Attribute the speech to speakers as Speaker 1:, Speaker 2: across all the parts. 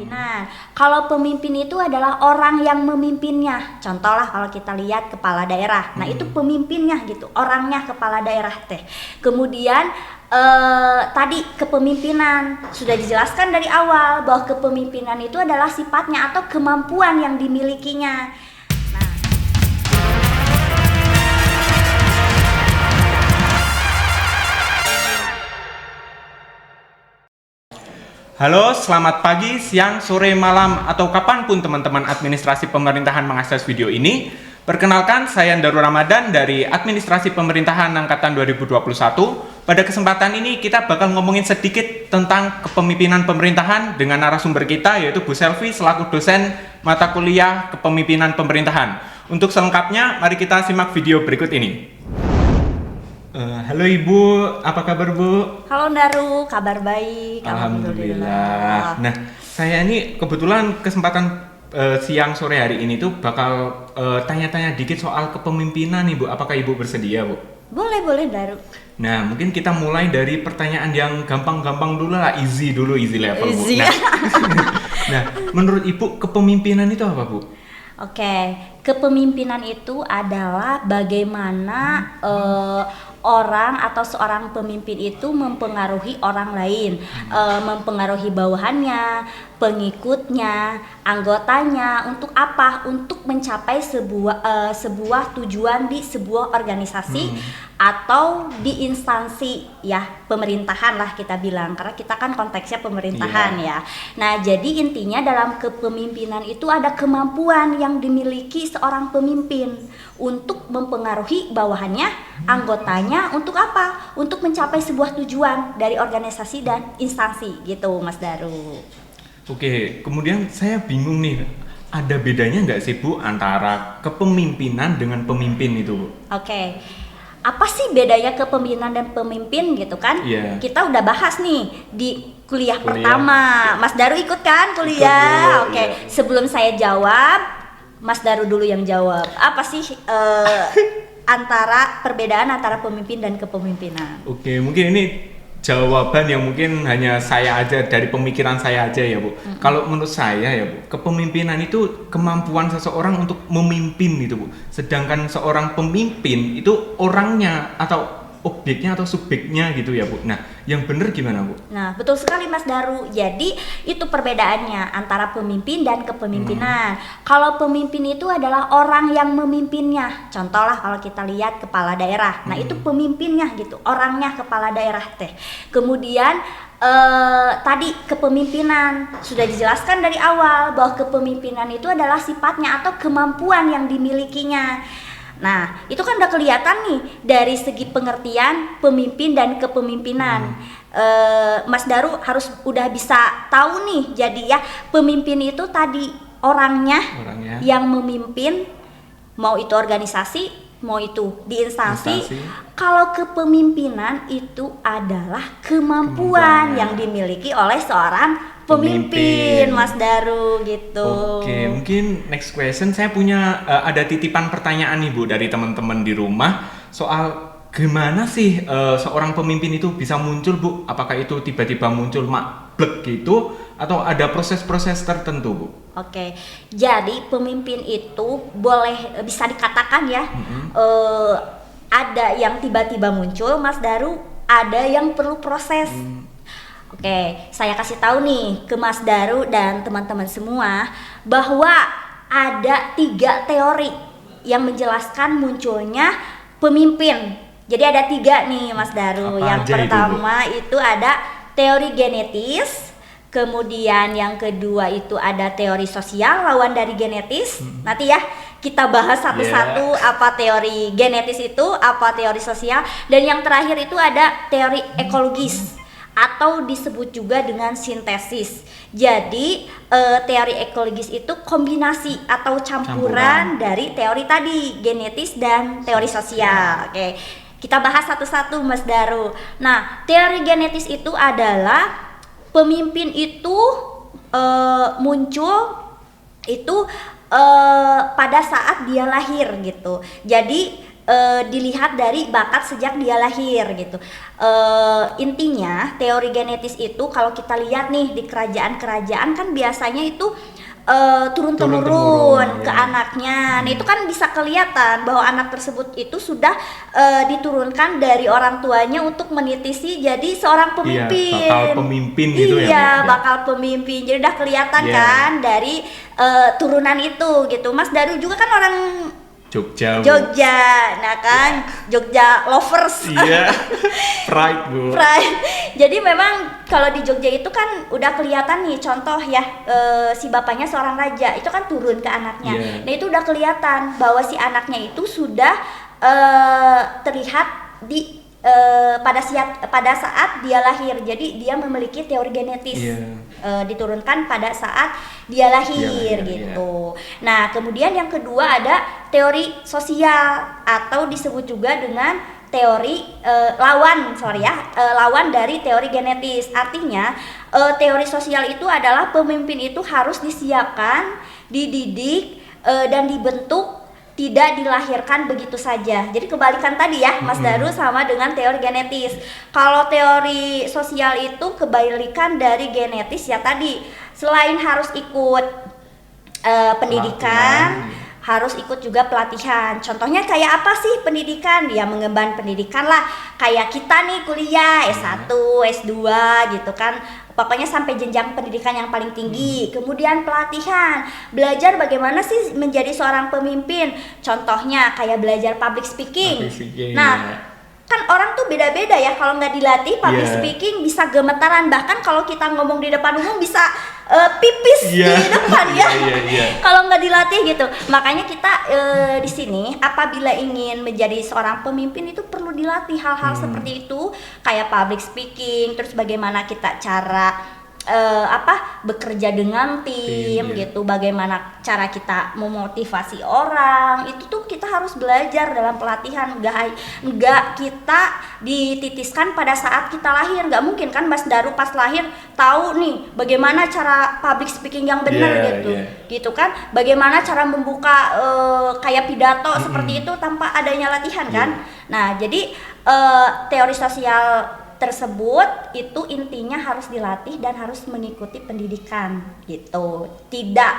Speaker 1: kepemimpinan. Kalau pemimpin itu adalah orang yang memimpinnya. Contoh lah kalau kita lihat kepala daerah. Nah, itu pemimpinnya gitu, orangnya kepala daerah teh. Kemudian tadi kepemimpinan sudah dijelaskan dari awal bahwa kepemimpinan itu adalah sifatnya atau kemampuan yang dimilikinya.
Speaker 2: Halo, selamat pagi, siang, sore, malam, atau kapanpun teman-teman administrasi pemerintahan mengakses video ini. Perkenalkan, saya Darul Ramadan dari Administrasi Pemerintahan Angkatan 2021. Pada kesempatan ini kita bakal ngomongin sedikit tentang kepemimpinan pemerintahan dengan narasumber kita yaitu Bu Selvi selaku dosen mata kuliah Kepemimpinan Pemerintahan. Untuk selengkapnya, mari kita simak video berikut ini. Halo Ibu, apa kabar Bu?
Speaker 1: Halo Daru, kabar baik.
Speaker 2: Alhamdulillah. Nah, saya ini kebetulan kesempatan siang sore hari ini tuh bakal tanya-tanya dikit soal kepemimpinan nih Bu. Apakah Ibu bersedia Bu?
Speaker 1: Boleh Daru.
Speaker 2: Nah, mungkin kita mulai dari pertanyaan yang gampang-gampang dulu lah, easy level Bu. Nah, menurut Ibu kepemimpinan itu apa Bu?
Speaker 1: Oke, kepemimpinan itu adalah bagaimana orang atau seorang pemimpin itu mempengaruhi orang lain, mempengaruhi bawahannya, pengikutnya, anggotanya. Untuk apa? Untuk mencapai sebuah tujuan di sebuah organisasi atau di instansi ya pemerintahan lah kita bilang, karena kita kan konteksnya pemerintahan ya. Nah, jadi intinya dalam kepemimpinan itu ada kemampuan yang dimiliki seorang pemimpin untuk mempengaruhi bawahannya, anggotanya. Untuk apa? Untuk mencapai sebuah tujuan dari organisasi dan instansi gitu Mas Daru.
Speaker 2: Oke, kemudian saya bingung nih, ada bedanya nggak sih Bu antara kepemimpinan dengan pemimpin itu Bu?
Speaker 1: Oke, apa sih bedanya kepemimpinan dan pemimpin gitu kan? Kita udah bahas nih di kuliah pertama. Mas Daru ikut kan kuliah? Oke. Sebelum saya jawab, Mas Daru dulu yang jawab. Apa sih antara perbedaan antara pemimpin dan kepemimpinan?
Speaker 2: Oke, mungkin ini jawaban yang mungkin hanya saya aja, dari pemikiran saya aja ya Bu. Kalau menurut saya ya Bu, kepemimpinan itu kemampuan seseorang untuk memimpin gitu Bu. Sedangkan seorang pemimpin itu orangnya atau objeknya atau subjeknya gitu ya Bu. Nah, yang benar gimana Bu?
Speaker 1: Nah, betul sekali Mas Daru. Jadi itu perbedaannya antara pemimpin dan kepemimpinan. Kalau pemimpin itu adalah orang yang memimpinnya. Contoh lah kalau kita lihat kepala daerah. Nah, itu pemimpinnya gitu, orangnya kepala daerah teh. Kemudian tadi kepemimpinan sudah dijelaskan dari awal bahwa kepemimpinan itu adalah sifatnya atau kemampuan yang dimilikinya. Nah, itu kan udah kelihatan nih dari segi pengertian pemimpin dan kepemimpinan. Mas Daru harus udah bisa tahu nih. Jadi ya, pemimpin itu tadi orangnya yang memimpin, mau itu organisasi, mau itu di instansi. Kalau kepemimpinan itu adalah kemampuan yang dimiliki oleh seorang pemimpin, Mas Daru gitu.
Speaker 2: Oke, mungkin next question saya punya ada titipan pertanyaan nih Bu dari teman-teman di rumah soal gimana sih seorang pemimpin itu bisa muncul Bu? Apakah itu tiba-tiba muncul blek gitu atau ada proses-proses tertentu Bu?
Speaker 1: Oke, jadi pemimpin itu bisa dikatakan ya ada yang tiba-tiba muncul Mas Daru, ada yang perlu proses. Oke, saya kasih tahu nih ke Mas Daru dan teman-teman semua bahwa ada 3 teori yang menjelaskan munculnya pemimpin. Jadi ada 3 nih Mas Daru. Yang pertama itu ada teori genetis, kemudian yang kedua itu ada teori sosial lawan dari genetis. Nanti ya kita bahas satu-satu apa teori genetis itu, apa teori sosial, dan yang terakhir itu ada teori ekologis atau disebut juga dengan sintesis. Jadi teori ekologis itu kombinasi atau campuran dari teori tadi genetis dan teori sosial. Oke, kita bahas satu-satu Mas Daru. Nah, teori genetis itu adalah pemimpin itu muncul itu pada saat dia lahir gitu. Jadi dilihat dari bakat sejak dia lahir gitu. Intinya teori genetis itu kalau kita lihat nih di kerajaan-kerajaan kan biasanya itu turun-temurun ke anaknya. Nah itu kan bisa kelihatan bahwa anak tersebut itu sudah diturunkan dari orang tuanya untuk menitisi jadi seorang pemimpin.
Speaker 2: Iya, bakal pemimpin gitu ya.
Speaker 1: Iya, bakal pemimpin. Jadi udah kelihatan kan dari turunan itu gitu. Mas Daru juga kan orang
Speaker 2: Jogja,
Speaker 1: nah kan Jogja lovers.
Speaker 2: Iya, pride Bu.
Speaker 1: Pride. Jadi memang kalau di Jogja itu kan udah kelihatan nih contoh ya, si bapaknya seorang raja itu kan turun ke anaknya. Nah itu udah kelihatan bahwa si anaknya itu sudah terlihat di pada saat dia lahir. Jadi dia memiliki teori genetis diturunkan pada saat dia lahir gitu. Nah kemudian yang kedua ada teori sosial atau disebut juga dengan teori lawan dari teori genetis. Artinya teori sosial itu adalah pemimpin itu harus disiapkan, dididik dan dibentuk, tidak dilahirkan begitu saja. Jadi kebalikan tadi ya Mas Daru sama dengan teori genetis. Kalau teori sosial itu kebalikan dari genetis ya tadi. Selain harus ikut pendidikan, harus ikut juga pelatihan. Contohnya kayak apa sih pendidikan? Ya mengemban pendidikan lah. Kayak kita nih kuliah S1, S2 gitu kan. Pokoknya sampai jenjang pendidikan yang paling tinggi. Kemudian pelatihan, belajar bagaimana sih menjadi seorang pemimpin. Contohnya kayak belajar public speaking. Nah, kan orang tuh beda-beda ya. Kalau nggak dilatih public speaking bisa gemetaran. Bahkan kalau kita ngomong di depan umum bisa pipis di depan ya. Kalau nggak dilatih gitu. Makanya kita di sini apabila ingin menjadi seorang pemimpin itu perlu dilatih hal-hal seperti itu, kayak public speaking, terus bagaimana kita cara bekerja dengan tim gitu, bagaimana cara kita memotivasi orang, itu tuh kita harus belajar dalam pelatihan. Nggak kita dititiskan pada saat kita lahir. Nggak mungkin kan Mas Daru pas lahir tahu nih bagaimana cara public speaking yang benar gitu kan, bagaimana cara membuka kayak pidato seperti itu tanpa adanya latihan kan. Nah jadi teori sosial tersebut itu intinya harus dilatih dan harus mengikuti pendidikan gitu, tidak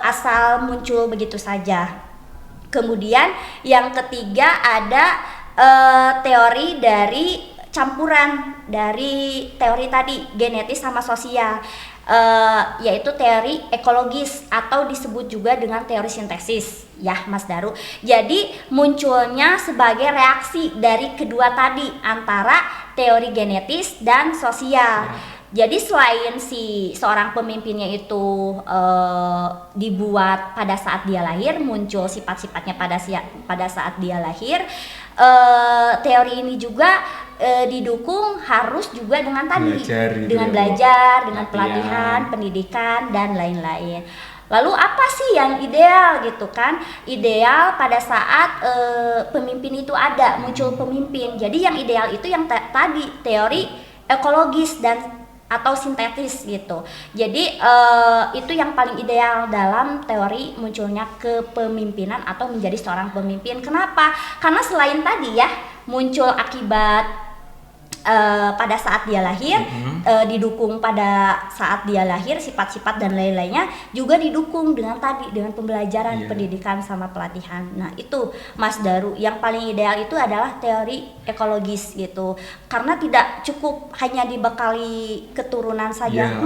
Speaker 1: asal muncul begitu saja. Kemudian yang ketiga ada teori dari campuran dari teori tadi genetis sama sosial, yaitu teori ekologis atau disebut juga dengan teori sintesis ya Mas Daru. Jadi munculnya sebagai reaksi dari kedua tadi antara teori genetis dan sosial. Jadi selain si seorang pemimpinnya itu dibuat pada saat dia lahir, muncul sifat-sifatnya pada saat dia lahir, teori ini juga didukung harus juga dengan tadi, belajar, dengan pelatihan, pendidikan dan lain-lain. Lalu apa sih yang ideal gitu kan? Ideal pada saat pemimpin itu ada, muncul pemimpin. Jadi yang ideal itu yang tadi teori ekologis dan atau sintetis gitu. Jadi itu yang paling ideal dalam teori munculnya kepemimpinan atau menjadi seorang pemimpin. Kenapa? Karena selain tadi ya muncul akibat pada saat dia lahir, didukung pada saat dia lahir, sifat-sifat dan lain-lainnya juga didukung dengan tadi, dengan pembelajaran, pendidikan sama pelatihan. Nah itu Mas Daru, yang paling ideal itu adalah teori ekologis gitu, karena tidak cukup hanya dibekali keturunan saja.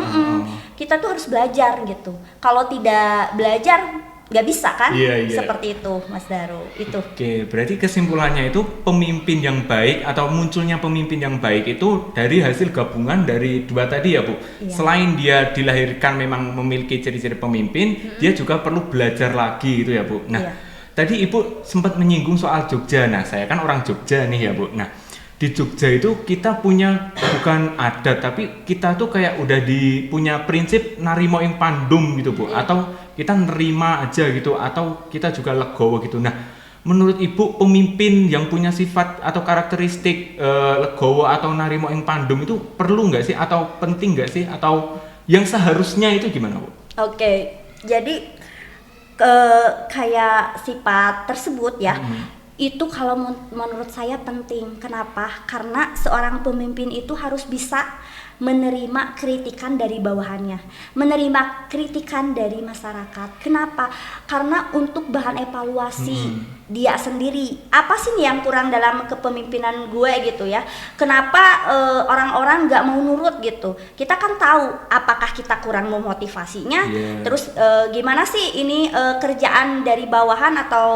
Speaker 1: Kita tuh harus belajar gitu. Kalau tidak belajar nggak bisa kan? Seperti itu Mas Daru itu.
Speaker 2: Oke, berarti kesimpulannya itu pemimpin yang baik atau munculnya pemimpin yang baik itu dari hasil gabungan dari dua tadi ya Bu. Selain dia dilahirkan memang memiliki ciri-ciri pemimpin, dia juga perlu belajar lagi itu ya Bu. Nah tadi Ibu sempat menyinggung soal Jogja. Nah saya kan orang Jogja nih ya Bu. Nah di Jogja itu kita punya bukan adat, tapi kita tuh kayak udah punya prinsip narimo ing pandum gitu Bu, atau kita nerima aja gitu, atau kita juga legowo gitu. Nah menurut Ibu pemimpin yang punya sifat atau karakteristik legowo atau narimo ing pandum itu perlu nggak sih, atau penting nggak sih, atau yang seharusnya itu gimana Bu?
Speaker 1: Oke, jadi kayak sifat tersebut ya Itu kalau menurut saya penting. Kenapa? Karena seorang pemimpin itu harus bisa menerima kritikan dari bawahannya, menerima kritikan dari masyarakat. Kenapa? Karena untuk bahan evaluasi dia sendiri. Apa sih nih yang kurang dalam kepemimpinan gue gitu ya? Kenapa orang-orang nggak mau nurut gitu? Kita kan tahu apakah kita kurang memotivasinya. Terus gimana sih ini kerjaan dari bawahan atau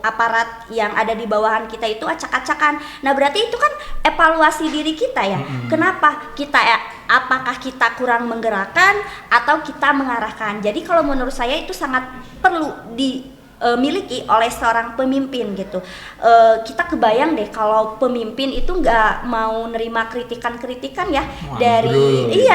Speaker 1: aparat yang ada di bawahan kita itu acak-acakan. Nah berarti itu kan evaluasi diri kita ya. Kenapa kita apakah kita kurang menggerakkan atau kita mengarahkan. Jadi kalau menurut saya itu sangat perlu dimiliki oleh seorang pemimpin gitu. Kita kebayang deh kalau pemimpin itu nggak mau nerima kritikan-kritikan ya dari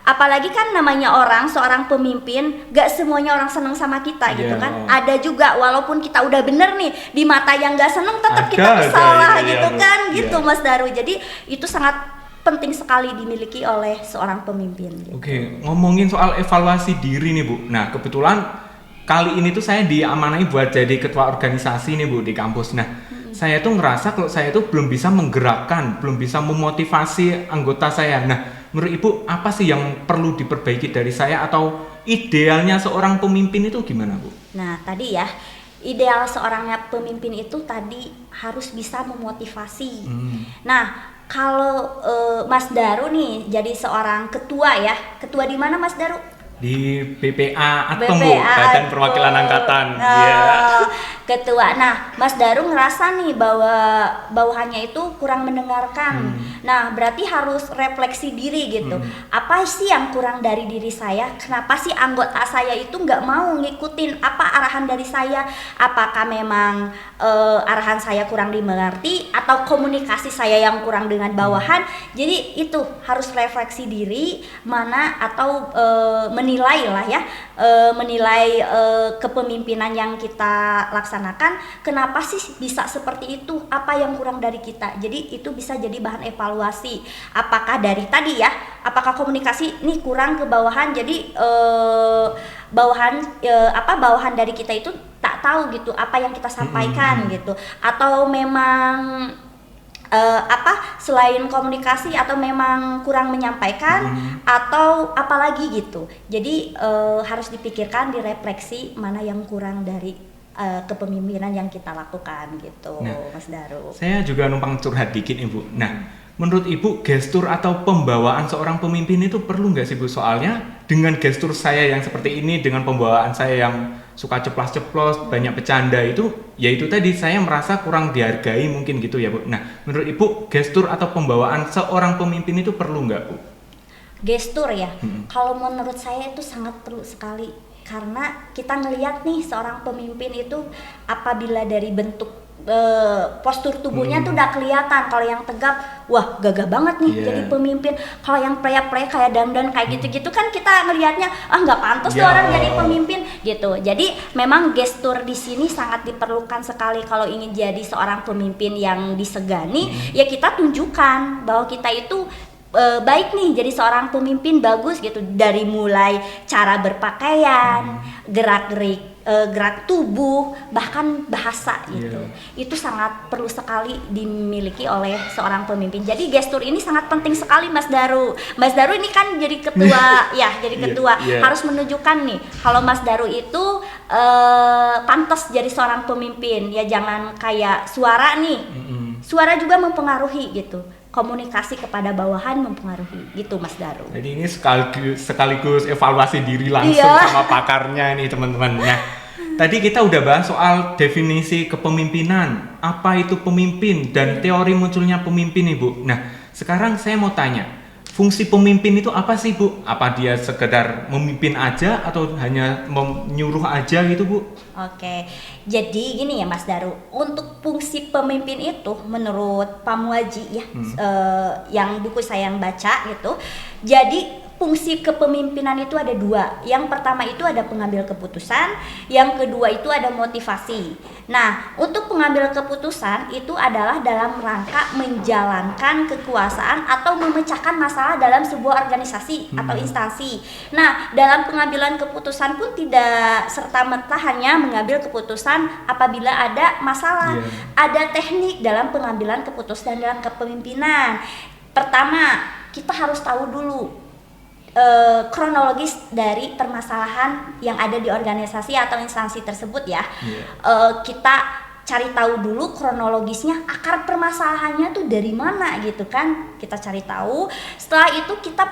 Speaker 1: apalagi kan namanya seorang pemimpin, gak semuanya orang seneng sama kita gitu kan. Ada juga walaupun kita udah bener nih di mata yang gak seneng, tetap kita salah gitu kan gitu Mas Daru. Jadi itu sangat penting sekali dimiliki oleh seorang pemimpin gitu.
Speaker 2: Oke, ngomongin soal evaluasi diri nih Bu. Nah kebetulan kali ini tuh saya diamanai buat jadi ketua organisasi nih Bu di kampus. Nah saya tuh ngerasa kalau saya tuh belum bisa menggerakkan, belum bisa memotivasi anggota saya. Nah menurut Ibu apa sih yang perlu diperbaiki dari saya, atau idealnya seorang pemimpin itu gimana Bu?
Speaker 1: Nah tadi ya, ideal seorang pemimpin itu tadi harus bisa memotivasi. Nah kalau Mas Daru nih jadi seorang ketua ya, ketua di mana Mas Daru?
Speaker 2: Di BPA Atom Bu, Badan Perwakilan Angkatan.
Speaker 1: Ketua. Nah, Mas Daru ngerasa nih bahwa bawahannya itu kurang mendengarkan. Nah, berarti harus refleksi diri gitu. Apa sih yang kurang dari diri saya? Kenapa sih anggota saya itu nggak mau ngikutin apa arahan dari saya? Apakah memang arahan saya kurang dimengerti atau komunikasi saya yang kurang dengan bawahan? Jadi itu harus refleksi diri mana atau menilai lah ya, menilai kepemimpinan yang kita laksanakan. Kenapa sih bisa seperti itu? Apa yang kurang dari kita? Jadi itu bisa jadi bahan evaluasi. Apakah dari tadi ya? Apakah komunikasi nih kurang ke bawahan? Jadi bawahan dari kita itu tak tahu gitu apa yang kita sampaikan gitu. Atau memang selain komunikasi atau memang kurang menyampaikan atau apalagi gitu. Jadi harus dipikirkan, direfleksi mana yang kurang dari kepemimpinan yang kita lakukan gitu. Nah, Mas Daru.
Speaker 2: Saya juga numpang curhat dikit Ibu. Nah, menurut Ibu gestur atau pembawaan seorang pemimpin itu perlu nggak sih Bu? Soalnya dengan gestur saya yang seperti ini, dengan pembawaan saya yang suka ceplas-ceplos, banyak bercanda itu, ya itu tadi saya merasa kurang dihargai mungkin gitu ya Bu. Nah, menurut Ibu gestur atau pembawaan seorang pemimpin itu perlu nggak Bu?
Speaker 1: Gestur ya, kalau menurut saya itu sangat perlu sekali. Karena kita ngelihat nih seorang pemimpin itu apabila dari bentuk postur tubuhnya tuh udah kelihatan. Kalau yang tegap, wah gagah banget nih jadi pemimpin. Kalau yang playa-playa kayak dandan kayak gitu-gitu kan kita ngelihatnya nggak pantas tuh orang jadi pemimpin gitu. Jadi memang gestur di sini sangat diperlukan sekali kalau ingin jadi seorang pemimpin yang disegani. Ya kita tunjukkan bahwa kita itu baik nih jadi seorang pemimpin bagus gitu, dari mulai cara berpakaian, gerak tubuh, bahkan bahasa gitu. Itu sangat perlu sekali dimiliki oleh seorang pemimpin. Jadi gestur ini sangat penting sekali Mas Daru. Mas Daru ini kan jadi ketua jadi ketua harus menunjukkan nih kalau Mas Daru itu pantas jadi seorang pemimpin. Ya jangan kayak suara nih. Suara juga mempengaruhi gitu. Komunikasi kepada bawahan mempengaruhi gitu Mas Daru. Jadi
Speaker 2: ini sekaligus evaluasi diri langsung sama pakarnya nih teman-teman. Nah, tadi kita udah bahas soal definisi kepemimpinan, apa itu pemimpin dan teori munculnya pemimpin nih Bu. Nah, sekarang saya mau tanya, fungsi pemimpin itu apa sih Bu? Apa dia sekedar memimpin aja atau hanya menyuruh aja gitu Bu?
Speaker 1: Oke, jadi gini ya Mas Daru, untuk fungsi pemimpin itu menurut Pak Muaji ya, yang buku saya yang baca gitu, jadi fungsi kepemimpinan itu ada dua. Yang pertama itu ada pengambil keputusan, yang kedua itu ada motivasi. Nah, untuk pengambil keputusan itu adalah dalam rangka menjalankan kekuasaan atau memecahkan masalah dalam sebuah organisasi atau instansi. Nah, dalam pengambilan keputusan pun tidak serta-merta hanya mengambil keputusan apabila ada masalah. Ada teknik dalam pengambilan keputusan dalam kepemimpinan. Pertama, kita harus tahu dulu kronologis dari permasalahan yang ada di organisasi atau instansi tersebut ya. Kita cari tahu dulu kronologisnya, akar permasalahannya tuh dari mana gitu kan, kita cari tahu. Setelah itu kita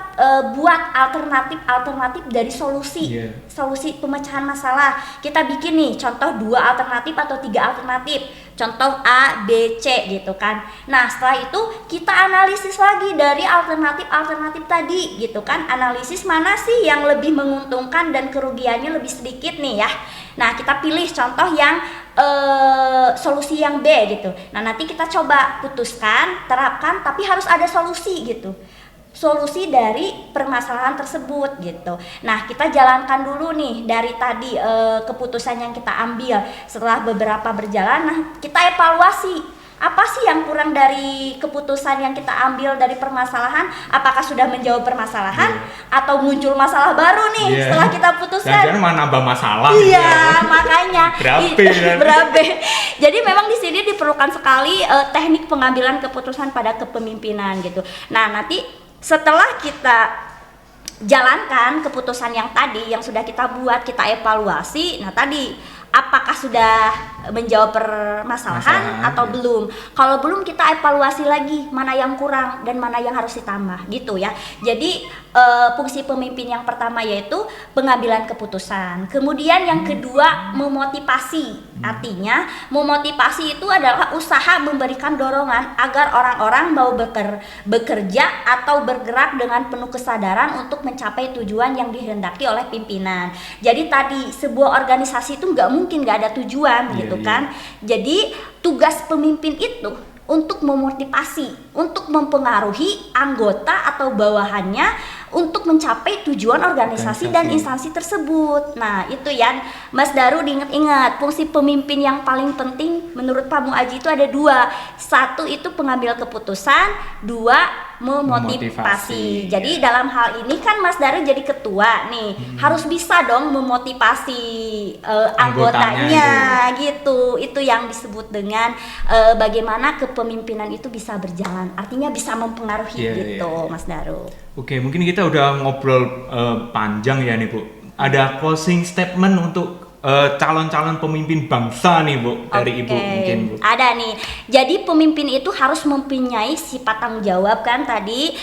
Speaker 1: buat alternatif dari solusi pemecahan masalah. Kita bikin nih contoh 2 alternatif atau 3 alternatif, contoh A, B, C gitu kan. Nah, setelah itu kita analisis lagi dari alternatif tadi gitu kan. Analisis mana sih yang lebih menguntungkan dan kerugiannya lebih sedikit nih ya. Nah, kita pilih contoh yang solusi yang B gitu. Nah, nanti kita coba putuskan, terapkan, tapi harus ada solusi gitu. Solusi dari permasalahan tersebut gitu. Nah, kita jalankan dulu nih dari tadi keputusan yang kita ambil. Setelah beberapa berjalan, nah kita evaluasi. Apa sih yang kurang dari keputusan yang kita ambil dari permasalahan? Apakah sudah menjawab permasalahan atau muncul masalah baru nih setelah kita putuskan?
Speaker 2: Jangan malah nambah masalah.
Speaker 1: Iya, makanya
Speaker 2: berabe.
Speaker 1: Jadi memang di sini diperlukan sekali teknik pengambilan keputusan pada kepemimpinan gitu. Nah, nanti setelah kita jalankan keputusan yang tadi yang sudah kita buat, kita evaluasi. Nah, tadi apakah sudah menjawab permasalahan atau belum? Kalau belum, kita evaluasi lagi mana yang kurang dan mana yang harus ditambah gitu ya. Jadi fungsi pemimpin yang pertama yaitu pengambilan keputusan. Kemudian yang kedua memotivasi. Artinya memotivasi itu adalah usaha memberikan dorongan agar orang-orang mau bekerja atau bergerak dengan penuh kesadaran untuk mencapai tujuan yang dihendaki oleh pimpinan. Jadi tadi sebuah organisasi itu mungkin nggak ada tujuan gitu kan. Jadi tugas pemimpin itu untuk memotivasi, untuk mempengaruhi anggota atau bawahannya untuk mencapai tujuan organisasi dan instansi tersebut. Nah, itu ya Mas Daru, diingat-ingat fungsi pemimpin yang paling penting menurut Pak Muaji itu ada 2. 1 itu pengambil keputusan, 2 memotivasi. Jadi dalam hal ini kan Mas Daru jadi ketua nih, harus bisa dong memotivasi anggotanya gitu. Itu yang disebut dengan bagaimana kepemimpinan itu bisa berjalan. Artinya bisa mempengaruhi gitu, Mas Daru.
Speaker 2: Oke, mungkin kita udah ngobrol panjang ya nih Bu. Ada closing statement untuk calon-calon pemimpin bangsa nih Bu, dari Ibu mungkin Bu.
Speaker 1: Ada nih. Jadi pemimpin itu harus mempunyai sifat tanggung jawab kan tadi,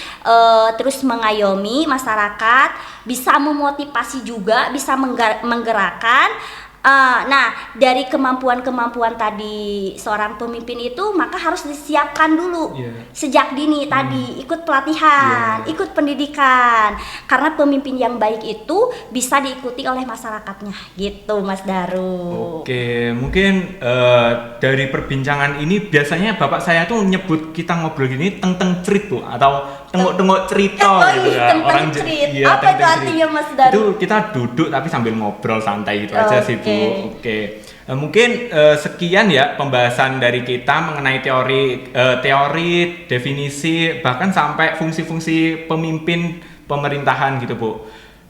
Speaker 1: terus mengayomi masyarakat, bisa memotivasi juga, bisa menggerakkan. Nah, dari kemampuan-kemampuan tadi seorang pemimpin itu maka harus disiapkan dulu sejak dini tadi, ikut pelatihan, ikut pendidikan, karena pemimpin yang baik itu bisa diikuti oleh masyarakatnya gitu, Mas Daru.
Speaker 2: Oke, mungkin dari perbincangan ini biasanya bapak saya tuh nyebut kita ngobrol gini teng-teng cerit Bu, atau tengok-tengok cerita gitu ya.
Speaker 1: Orang cerita. Apa itu artinya Mas Daru?
Speaker 2: Itu kita duduk tapi sambil ngobrol santai gitu aja sih Bu. Oke. Mungkin sekian ya pembahasan dari kita mengenai teori, definisi, bahkan sampai fungsi-fungsi pemimpin pemerintahan gitu Bu.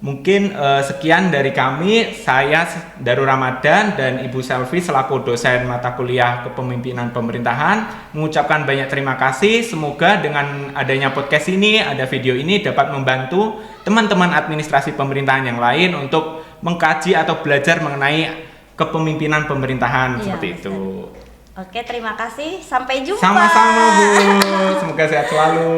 Speaker 2: Mungkin sekian dari kami, saya Daru Ramadan dan Ibu Selvi selaku dosen mata kuliah kepemimpinan pemerintahan mengucapkan banyak terima kasih. Semoga dengan adanya podcast ini, ada video ini dapat membantu teman-teman administrasi pemerintahan yang lain untuk mengkaji atau belajar mengenai kepemimpinan pemerintahan seperti itu.
Speaker 1: Oke, terima kasih. Sampai jumpa.
Speaker 2: Sama-sama Bu. Semoga sehat selalu.